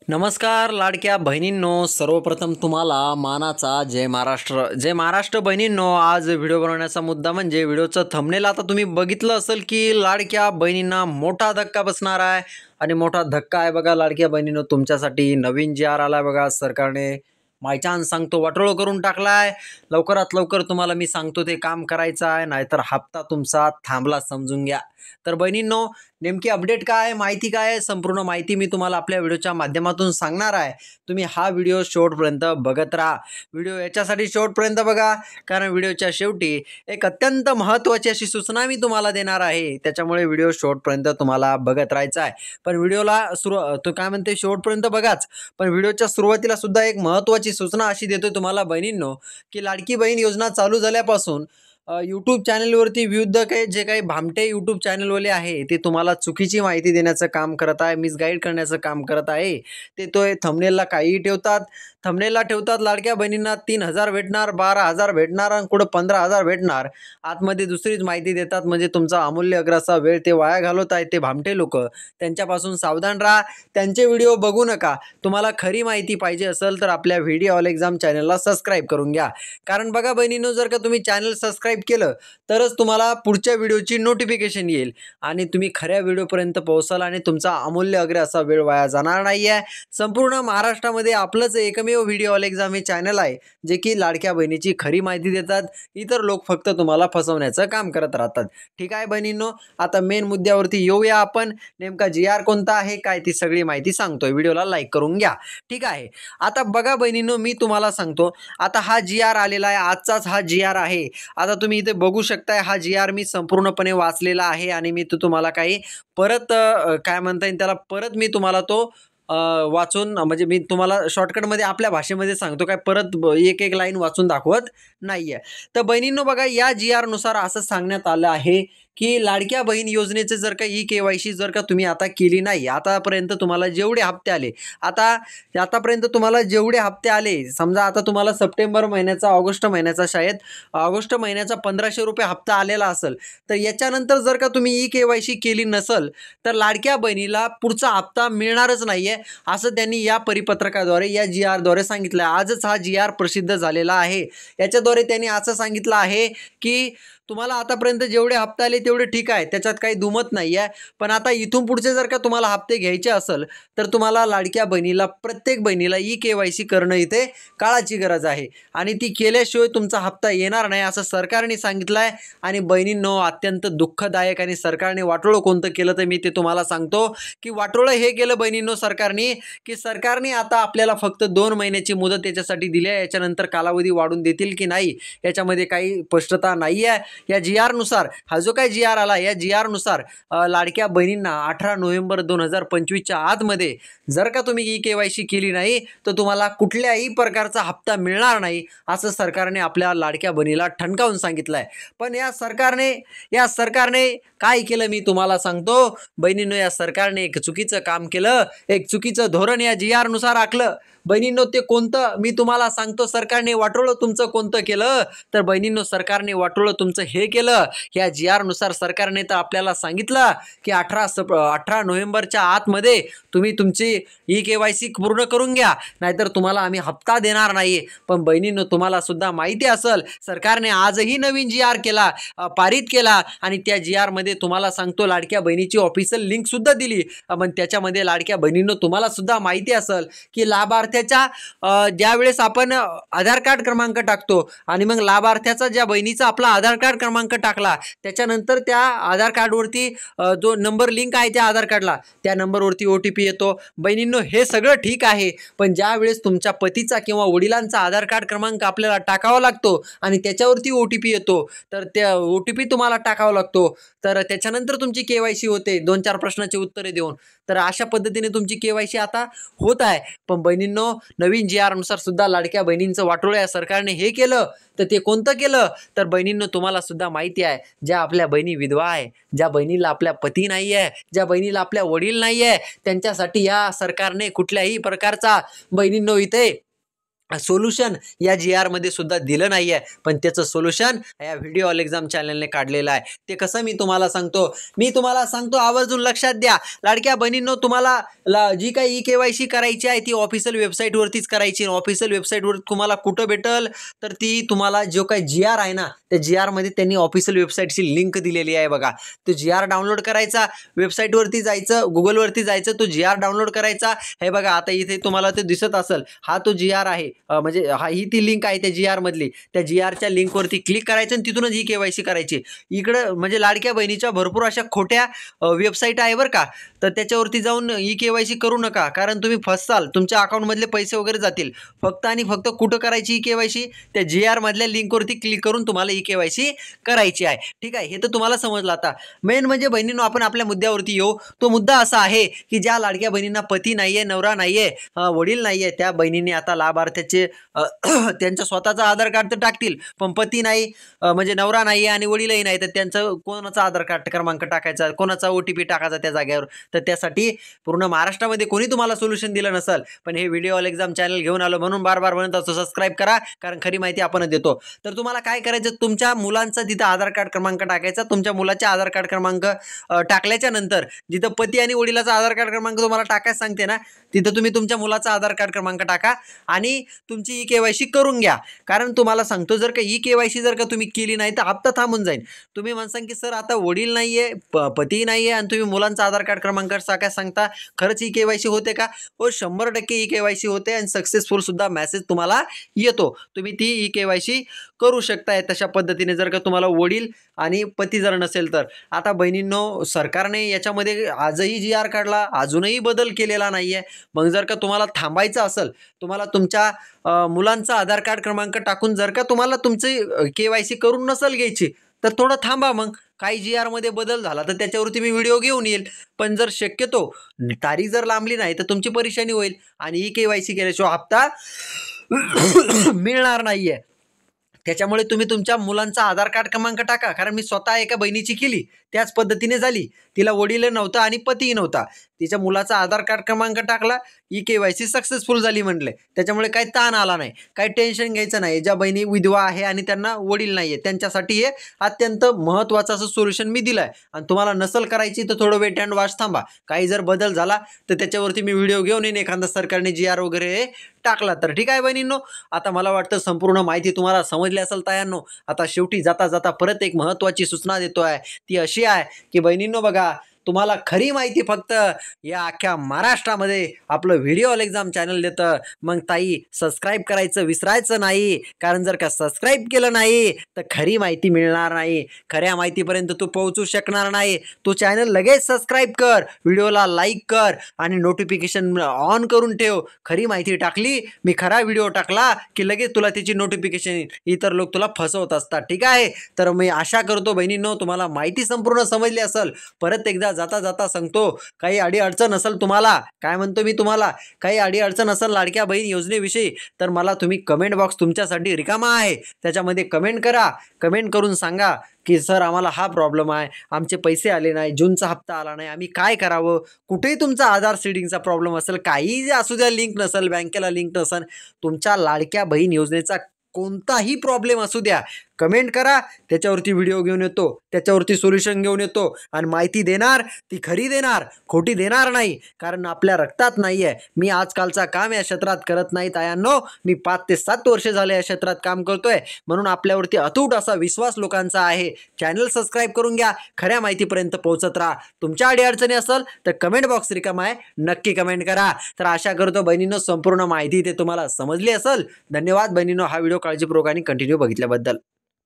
नमस्कार लाडक्या बहिणींनो, सर्वप्रथम तुम्हाला मानाचा जय महाराष्ट्र. जय महाराष्ट्र बहिणींनो. आज व्हिडिओ बनवण्याचा मुद्दा म्हणजे व्हिडिओचं थंबनेल आता तुम्ही बघितलं असेल की लाडक्या बहिणींना मोठा धक्का बसणार आहे. आणि मोठा धक्का आहे बघा लाडक्या बहिणींनो, तुमच्यासाठी नवीन जी आर आला बघा सरकारने. माय चान्स सांगतो वाटोळं करून टाकलाय. लवकरात लवकर तुम्हाला मी सांगतो ते काम करायचं आहे, नाहीतर हप्ता तुमचा थांबला समजून घ्या. तर बहिणींनो, नेमकी अपडेट काय आहे, माहिती काय आहे, संपूर्ण माहिती मी तुम्हाला आपल्या व्हिडिओच्या माध्यमातून सांगणार आहे. तुम्ही हा व्हिडिओ शेवटपर्यंत बघत राहा. व्हिडिओ याच्यासाठी शेवटपर्यंत बघा कारण व्हिडिओच्या शेवटी एक अत्यंत महत्त्वाची अशी सूचना मी तुम्हाला देणार आहे. त्याच्यामुळे व्हिडिओ शेवटपर्यंत तुम्हाला बघत राहायचा आहे. पण व्हिडिओला तो काय म्हणते शेवटपर्यंत बघाच, पण व्हिडिओच्या सुरुवातीला सुद्धा एक महत्त्वाची सूचना अशी देतोय तुम्हाला बहिणींनो, की लाडकी बहीण योजना चालू झाल्यापासून यूट्यूब चॅनलवरती विविध जे काही भामटे यूट्यूब चॅनलवाले आहे ते तुम्हाला चुकीची माहिती देण्याचं काम करत आहे, मिसगाईड करण्याचं काम करत आहे. ते तो थंबनेलला काहीही ठेवतात. थंबनेलला ठेवतात लाडक्या बहिणींना 3,000 भेटणार, 12,000 भेटणार आणि कुठं 15,000 भेटणार. आतमध्ये दुसरीच माहिती देतात. म्हणजे तुमचा अमूल्य अग्राचा वेळ ते वाया घालवत आहेत ते भामटे लोक. त्यांच्यापासून सावधान राहा. त्यांचे व्हिडिओ बघू नका. तुम्हाला खरी माहिती पाहिजे असेल तर आपल्या व्हिडिओ ऑल एक्झाम चॅनलला सबस्क्राईब करून घ्या. कारण बघा बहिणींनो, जर का तुम्ही चॅनल सबस्क्राईब केलं तरच तुम्हाला पुढच्या व्हिडिओची नोटिफिकेशन येईल आणि तुम्ही खऱ्या व्हिडिओपर्यंत पोहोचाल आणि तुमचा अमूल्य अग्र असा वेळ वाया जाणार नाही आहे. संपूर्ण महाराष्ट्रामध्ये आपलंच एकमेव व्हिडिओ ऑल एक्झाम हे चॅनल आहे जे की लाडक्या बहिणीची खरी माहिती देतात. इतर लोक फक्त तुम्हाला फसवण्याचं काम करत राहतात. ठीक आहे बहिणींनो, आता मेन मुद्द्यावरती येऊया आपण. नेमका जी आर कोणता आहे काय ती सगळी माहिती सांगतोय. व्हिडिओला लाईक करून घ्या. ठीक आहे. आता बघा बहिणींनो, मी तुम्हाला सांगतो. आता हा जी आर आलेला आहे, आजचाच हा जी आर आहे. आता तुम्ही इथे बघू शकताय हा जी आर मी संपूर्णपणे वाचलेला आहे आणि मी तो तुम्हाला काही परत काय म्हणता येईल त्याला, परत मी तुम्हाला तो वाचून म्हणजे मी तुम्हाला शॉर्टकटमध्ये आपल्या भाषेमध्ये सांगतो, काय परत एक एक लाईन वाचून दाखवत नाहीये. तर बहिणींनो बघा, या जी आर नुसार असं सांगण्यात आलं आहे की लाडक्या बहीण योजनेचे जर का KYC जर का तुम्ही आता केली नाही, आतापर्यंत तुम्हाला जेवढे हप्ते आले, आतापर्यंत तुम्हाला जेवढे हप्ते आले, समजा आता तुम्हाला सप्टेंबर महिन्याचा, ऑगस्ट महिन्याचा, शायद ऑगस्ट महिन्याचा 1,500 रुपये हप्ता आलेला असेल, तर याच्यानंतर जर का तुम्ही KYC केली नसेल तर लाडक्या बहिणीला पुढचा हप्ता मिळणारच नाहीये, असं त्यांनी या परिपत्रकाद्वारे, या जी आरद्वारे सांगितलं आहे. आजच हा जी आर प्रसिद्ध झालेला आहे. याच्याद्वारे त्यांनी असं सांगितलं आहे की तुम्हाला आतापर्यंत जेवढे हप्ते आले तेवढे ठीक आहे, त्याच्यात काही दुमत नाही आहे. पण आता इथून पुढचे जर का तुम्हाला हप्ते घ्यायचे असेल तर तुम्हाला लाडक्या बहिणीला, प्रत्येक बहिणीला KYC करणं इथे काळाची गरज आहे आणि ती केल्याशिवाय तुमचा हप्ता येणार नाही असं सरकारने सांगितलं आहे. आणि बहिणींनो, अत्यंत दुःखदायक आणि सरकारने वाटोळं कोणतं केलं तर मी ते तुम्हाला सांगतो की वाटोळं हे केलं बहिणींनो सरकारने, की सरकारने आता आपल्याला फक्त 2 महिन्याची मुदत याच्यासाठी दिली आहे. याच्यानंतर कालावधी वाढून देतील की नाही याच्यामध्ये काही स्पष्टता नाही आहे. या जी आर नुसार, हा जो काही जी आर आला, या जी आर नुसार लाडक्या बहिणींना 18 नोव्हेंबर 2025च्या आतमध्ये जर का तुम्ही KYC केली नाही तर तुम्हाला कुठल्याही प्रकारचा हप्ता मिळणार नाही असं सरकारने आपल्या लाडक्या बहिणीला ठणकावून सांगितलं आहे. पण या सरकारने काय केलं मी तुम्हाला सांगतो बहिणींनो. या सरकारने एक चुकीचं काम केलं, एक चुकीचं धोरण या जी आर नुसार आखलं. बहिणींनो, ते कोणतं मी तुम्हाला सांगतो. सरकारने वाटोळं तुमचं कोणतं केलं तर बहिणींनो, सरकारने वाटोळं तुमचं हे केलं, या जी आर नुसार सरकारने तर आपल्याला सांगितलं की 18 नोव्हेंबरच्या आतमध्ये तुम्ही तुमची KYC पूर्ण करून घ्या, नाहीतर तुम्हाला आम्ही हप्ता देणार नाही. पण बहिणींनो, तुम्हाला सुद्धा माहिती असेल सरकारने आजही नवीन जी आर केला, पारित केला आणि त्या जी आर मध्ये तुम्हाला सांगतो लाडक्या बहिणीची ऑफिशियल लिंक सुद्धा दिली. पण त्याच्यामध्ये लाडक्या बहिणींनो, तुम्हाला सुद्धा माहिती असेल की लाभार्थ्याच्या ज्यावेळेस आपण आधार कार्ड क्रमांक टाकतो आणि मग लाभार्थ्याचा, ज्या बहिणीचा आपला आधार कार्ड क्रमांक टाकला त्याच्यानंतर त्या आधार कार्डवरती जो नंबर लिंक आहे त्या आधार कार्डला, त्या नंबरवरती OTP येतो. बहिणींनो, हे सगळं ठीक आहे, पण ज्या वेळेस तुमच्या पतीचा किंवा वडिलांचा आधार कार्ड क्रमांक आपल्याला टाकावा लागतो आणि त्याच्यावरती OTP येतो, तर त्या OTP तुम्हाला टाकावा लागतो. तर त्याच्यानंतर तुमची KYC होते 2-4 प्रश्नाची उत्तरे देऊन. तर अशा पद्धतीने तुमची KYC आता होत आहे. पण बहिणींनो, नवीन जी आर नुसार सुद्धा लाडक्या बहिणींचं वाटोळं या सरकारने हे केलं. तर ते कोणतं केलं तर बहिणींनो, तुम्हाला सुद्धा माहिती आहे, ज्या आपल्या बहिणी विधवा आहे, ज्या बहिणीला आपल्या पती नाही आहे, ज्या बहिणीला आपल्या वडील नाही आहे, त्यांच्यासाठी या सरकारने कुठल्याही प्रकारचा बहिणींनो इथे सोल्युशन या GR मध्ये सुद्धा दिलं नाही आहे, पण त्याचं सोल्युशन या व्हिडिओ ऑल एक्झाम चॅनलने काढलेलं आहे. ते कसं मी तुम्हाला सांगतो आवर्जून लक्षात द्या. लाडक्या बहिणींनो, तुम्हाला जी काही KYC करायची आहे ती ऑफिशियल वेबसाईटवरतीच करायची. ऑफिशियल वेबसाईटवर तुम्हाला कुठं भेटल, तर ती तुम्हाला जो काही GR आहे ना, त्या GR मध्ये त्यांनी ऑफिशियल वेबसाईटची लिंक दिलेली आहे बघा. तो GR डाउनलोड करायचा, वेबसाईटवरती जायचं, गुगलवरती जायचं, तो GR डाउनलोड करायचा. हे बघा, आता इथे तुम्हाला ते दिसत असेल, हा तो GR आहे. म्हणजे ही ती लिंक आहे त्या GR मधली. त्या GRच्या लिंकवरती क्लिक करायचं आणि तिथूनच ही KYC करायची. इकडं म्हणजे लाडक्या बहिणीच्या भरपूर अशा खोट्या वेबसाईट आहे बरं का, तर त्याच्यावरती जाऊन ही KYC करू नका, कारण तुम्ही फससाल, तुमच्या अकाउंटमधले पैसे वगैरे जातील. फक्त आणि फक्त कुठं करायची ही KYC? त्या GR मधल्या लिंकवरती क्लिक करून तुम्हाला ही KYC करायची आहे. ठीक आहे, हे तर तुम्हाला समजलं. आता मेन म्हणजे बहिणींनो, आपण आपल्या मुद्द्यावरती येऊ. तो मुद्दा असा आहे की ज्या लाडक्या बहिणींना पती नाहीये, नवरा नाहीये, वडील नाहीये, त्या बहिणींनी आता लाभार्थ्याचे त्यांचं स्वतःचं आधार कार्ड तर टाकतील, पण पती नाही, म्हणजे नवरा नाही आणि वडीलही नाही, तर त्यांचं कोणाचा आधार कार्ड क्रमांक टाकायचा, कोणाचा OTP टाकायचा त्या जागेवर. तर त्यासाठी पूर्ण महाराष्ट्रामध्ये कोणी तुम्हाला सोल्युशन दिलं नसेल, पण हे व्हिडिओ ऑल एक्झाम चॅनल घेऊन आलो म्हणून बार म्हणत असतो सबस्क्राईब करा, कारण खरी माहिती आपण देतो. तर तुम्हाला काय करायचं, तुमच्या मुलांचा तिथं आधार कार्ड क्रमांक टाकायचा. तुमच्या मुलाच्या आधार कार्ड क्रमांक टाकल्याच्या नंतर जिथं पती आणि वडिलाचा आधार कार्ड क्रमांक तुम्हाला टाकायला सांगते ना, तिथं तुम्ही तुमच्या मुलाचा आधार कार्ड क्रमांक टाका आणि तुमची KYC करून घ्या. कारण तुम्हाला सांगतो, जर का KYC जर का तुम्ही केली नाही तर हप्ता थांबून जाईल. तुम्ही म्हणसान की सर आता वडील नाहीये, पती नाहीये आणि तुम्ही मुलांचा आधार कार्ड क्रमांक टाकायला सांगता, खरंच KYC होते का? हो, 100% KYC होते आणि सक्सेसफुल सुद्धा मेसेज तुम्हाला येतो. तुम्ही ती KYC करू शकताय तशा पद्धतीने, जर का तुम्हाला वडील आणि पती जर नसेल तर. आता बहिणींनो, सरकारने याच्यामध्ये आजही GR काढला, अजूनही बदल केलेला नाहीये. मग जर का तुम्हाला थांबायचं असेल, तुम्हाला तुमच्या मुलांचा आधार कार्ड क्रमांक टाकून जर का तुम्हाला तुमची KYC करून नसेल घ्यायची, तर थोडं थांबा. मग काही GR मध्ये बदल झाला तर त्याच्यावरती मी व्हिडिओ घेऊन येईल. पण जर शक्यतो तारीख जर लांबली नाही तर तुमची परेशानी होईल आणि ही KYC केल्याशिवाय हप्ता मिळणार नाहीये. त्याच्यामुळे तुम्ही तुमच्या मुलांचा आधार कार्ड क्रमांक टाका. कारण मी स्वतः एका बहिणीची केली, त्याच पद्धतीने झाली. तिला वडील नव्हता आणि पतीही नव्हता, तिच्या मुलाचा आधार कार्ड क्रमांक टाकला, KYC सक्सेसफुल झाली म्हटले. त्याच्यामुळे काही ताण आला नाही, काही टेन्शन घ्यायचं नाही. ज्या बहिणी विधवा आहे आणि त्यांना वडील नाहीये, त्यांच्यासाठी हे अत्यंत महत्त्वाचं असं सोल्युशन मी दिलं आहे. आणि तुम्हाला नसल करायची तर थोडं वेट अँड वॉच थांबा. काही जर बदल झाला तर त्याच्यावरती मी व्हिडिओ घेऊन येईन, एखादा सरकारने GR वगैरे टाकला तर. ठीक आहे बहिणींनो, आता मला वाटतं संपूर्ण माहिती तुम्हाला समजली असेल तायांनो. आता शेवटी जाता जाता परत एक महत्त्वाची सूचना देतो आहे, ती अशी आहे की बहिणींनो बघा, तुम्हाला खरी माहिती फक्त या अख्ख्या महाराष्ट्रामध्ये आपलं व्हिडिओ ऑल एक्झाम चॅनल देतं. मग ताई, सबस्क्राईब करायचं विसरायचं नाही, कारण जर का सबस्क्राईब केलं नाही तर खरी माहिती मिळणार नाही, खऱ्या माहितीपर्यंत तू पोहोचू शकणार नाही. तो चॅनल लगेच सबस्क्राईब कर, व्हिडिओला लाईक कर आणि नोटिफिकेशन ऑन करून ठेव. खरी माहिती टाकली, मी खरा व्हिडिओ टाकला की लगेच तुला त्याची नोटिफिकेशन येईल. इतर लोक तुला फसवत असतात. ठीक आहे, तर मी आशा करतो बहिणींनो तुम्हाला माहिती संपूर्ण समजली असेल. परत एकदा जाता जाता सांगतो, काही अडीअडचण असेल तुम्हाला, काय म्हणतो मी तुम्हाला, काही अडीअडचण असेल लाडक्या बहीण योजनेविषयी, तर मला तुम्ही कमेंट बॉक्स तुमच्यासाठी रिकामा आहे, त्याच्यामध्ये कमेंट करा. कमेंट करून सांगा की सर आम्हाला हा प्रॉब्लेम आहे, आमचे पैसे आले नाही, जूनचा हप्ता आला नाही, आम्ही काय करावं. कुठेही तुमचा आधार सीडिंगचा प्रॉब्लेम असेल, काही असू द्या, लिंक नसेल, बँकेला लिंक नसेल, तुमच्या लाडक्या बहीण योजनेचा कोणताही प्रॉब्लेम असू द्या, कमेंट करा. त्याच्यावरती व्हिडिओ घेऊन येतो, त्याच्यावरती सोल्युशन घेऊन येतो आणि माहिती देणार ती खरी देणार, खोटी देणार नाही. कारण आपल्या रक्तात नाही आहे. मी आजकालचा काम या क्षेत्रात करत नाही तायांनो, मी 5 ते 7 वर्ष झाले या क्षेत्रात काम करतोय, म्हणून आपल्यावरती अतूट असा विश्वास लोकांचा आहे. चॅनल सबस्क्राईब करून घ्या, खऱ्या माहितीपर्यंत पोहोचत राहा. तुमच्या अडीअडचणी असेल तर कमेंट बॉक्स रिकामा आहे, नक्की कमेंट करा. तर आशा करतो बहिणींनो संपूर्ण माहिती ते तुम्हाला समजली असेल. धन्यवाद बहिणींनो, हा व्हिडिओ काळजीपूर्वक आणि कंटिन्यू बघितल्याबद्दल.